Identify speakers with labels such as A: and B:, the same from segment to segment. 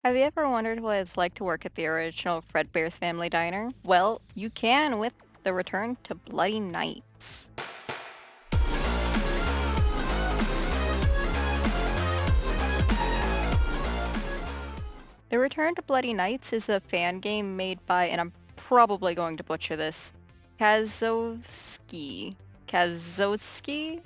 A: Have you ever wondered what it's like to work at the original Fredbear's Family Diner? Well, you can with the return to Bloody Nights. The Return to Bloody Nights is a fan game made by, and I'm probably going to butcher this, Kazowski. Kazowski?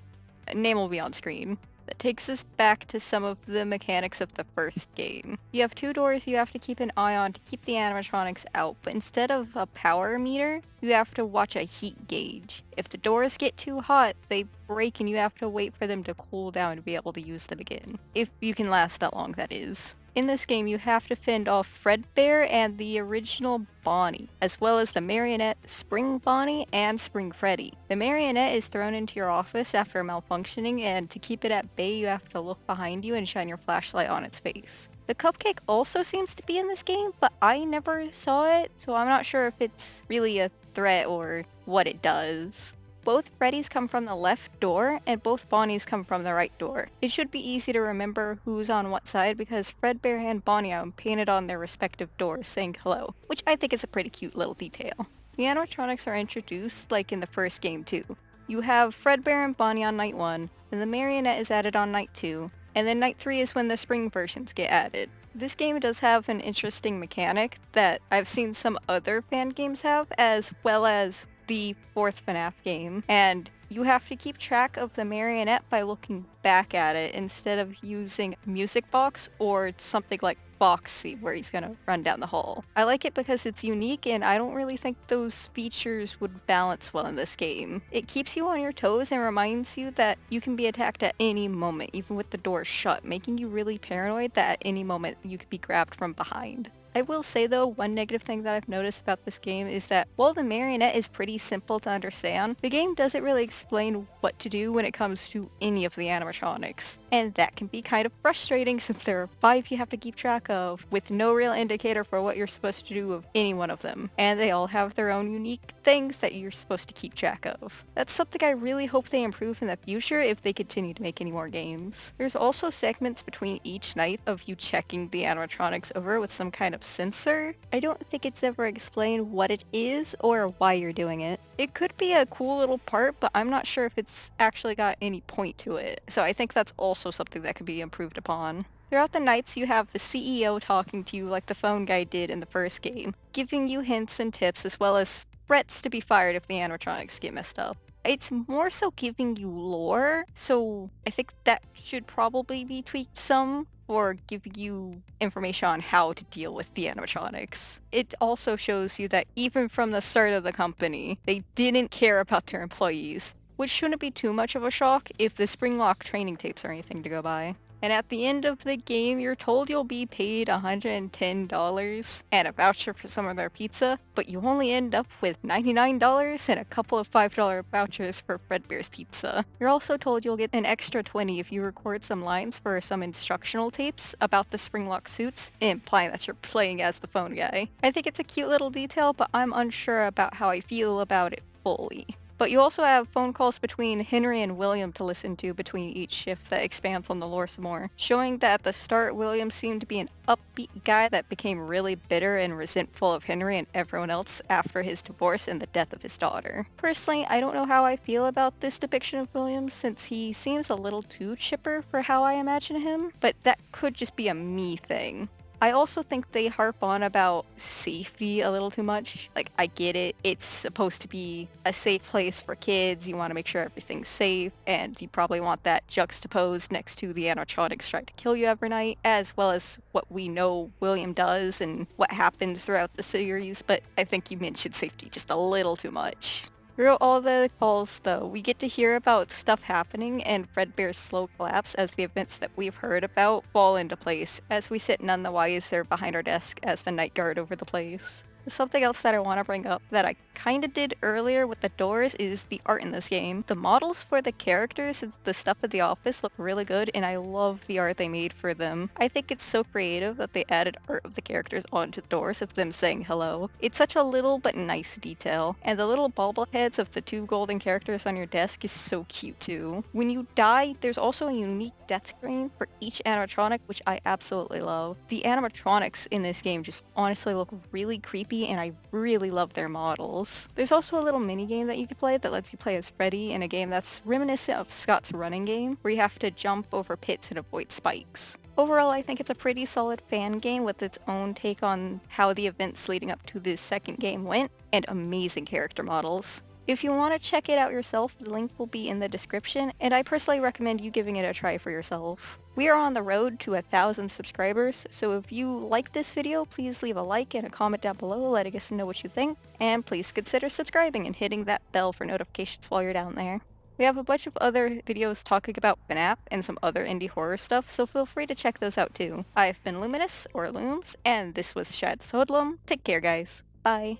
A: Name will be on screen. That takes us back to some of the mechanics of the first game. You have two doors you have to keep an eye on to keep the animatronics out, but instead of a power meter, you have to watch a heat gauge. If the doors get too hot, they break and you have to wait for them to cool down to be able to use them again. If you can last that long, that is. In this game, you have to fend off Fredbear and the original Bonnie, as well as the marionette Spring Bonnie and Spring Freddy. The marionette is thrown into your office after malfunctioning, and to keep it at bay, you have to look behind you and shine your flashlight on its face. The cupcake also seems to be in this game, but I never saw it, so I'm not sure if it's really a threat or what it does. Both Freddies come from the left door, and both Bonnies come from the right door. It should be easy to remember who's on what side because Fredbear and Bonnie are painted on their respective doors saying hello, which I think is a pretty cute little detail. The animatronics are introduced like in the first game too. You have Fredbear and Bonnie on night 1, then the marionette is added on night 2, and then night 3 is when the spring versions get added. This game does have an interesting mechanic that I've seen some other fan games have, as well as the fourth Fnaf game, and you have to keep track of the marionette by looking back at it instead of using music box or something like Boxy where he's gonna run down the hall. I like it because it's unique and I don't really think those features would balance well in this game. It keeps you on your toes and reminds you that you can be attacked at any moment, even with the door shut, making you really paranoid that at any moment you could be grabbed from behind. I will say though, one negative thing that I've noticed about this game is that while the marionette is pretty simple to understand, the game doesn't really explain what to do when it comes to any of the animatronics. And that can be kind of frustrating since there are 5 you have to keep track of, with no real indicator for what you're supposed to do of any one of them. And they all have their own unique things that you're supposed to keep track of. That's something I really hope they improve in the future if they continue to make any more games. There's also segments between each night of you checking the animatronics over with some kind of sensor. I don't think it's ever explained what it is or why you're doing it. It could be a cool little part, but I'm not sure if it's actually got any point to it. So I think that's also something that could be improved upon. Throughout the nights, you have the CEO talking to you like the phone guy did in the first game, giving you hints and tips as well as threats to be fired if the animatronics get messed up. It's more so giving you lore, so I think that should probably be tweaked some for giving you information on how to deal with the animatronics. It also shows you that even from the start of the company, they didn't care about their employees, which shouldn't be too much of a shock if the Springlock training tapes are anything to go by. And at the end of the game, you're told you'll be paid $110 and a voucher for some of their pizza, but you only end up with $99 and a couple of $5 vouchers for Fredbear's Pizza. You're also told you'll get an extra 20 if you record some lines for some instructional tapes about the Springlock suits, implying that you're playing as the phone guy. I think it's a cute little detail, but I'm unsure about how I feel about it fully. But you also have phone calls between Henry and William to listen to between each shift that expands on the lore some more, showing that at the start William seemed to be an upbeat guy that became really bitter and resentful of Henry and everyone else after his divorce and the death of his daughter. Personally, I don't know how I feel about this depiction of William since he seems a little too chipper for how I imagine him, but that could just be a me thing. I also think they harp on about safety a little too much. Like, I get it. It's supposed to be a safe place for kids. You want to make sure everything's safe, and you probably want that juxtaposed next to the animatronics trying to kill you every night, as well as what we know William does and what happens throughout the series, but I think you mentioned safety just a little too much. Through all the calls, though, we get to hear about stuff happening and Fredbear's slow collapse as the events that we've heard about fall into place, as we sit none the wiser behind our desk as the night guard over the place. Something else that I want to bring up that I kinda did earlier with the doors is the art in this game. The models for the characters and the stuff at the office look really good, and I love the art they made for them. I think it's so creative that they added art of the characters onto the doors of them saying hello. It's such a little but nice detail, and the little bobbleheads of the two golden characters on your desk is so cute too. When you die, there's also a unique death screen for each animatronic, which I absolutely love. The animatronics in this game just honestly look really creepy, and I really love their models. There's also a little mini game that you can play that lets you play as Freddy in a game that's reminiscent of Scott's running game, where you have to jump over pits and avoid spikes. Overall, I think it's a pretty solid fan game with its own take on how the events leading up to this second game went, and amazing character models. If you want to check it out yourself, the link will be in the description, and I personally recommend you giving it a try for yourself. We are on the road to 1,000 subscribers, so if you like this video, please leave a like and a comment down below letting us know what you think, and please consider subscribing and hitting that bell for notifications while you're down there. We have a bunch of other videos talking about Fnaf and some other indie horror stuff, so feel free to check those out too. I've been Luminous, or Looms, and this was Shad Sodlum. Take care guys. Bye.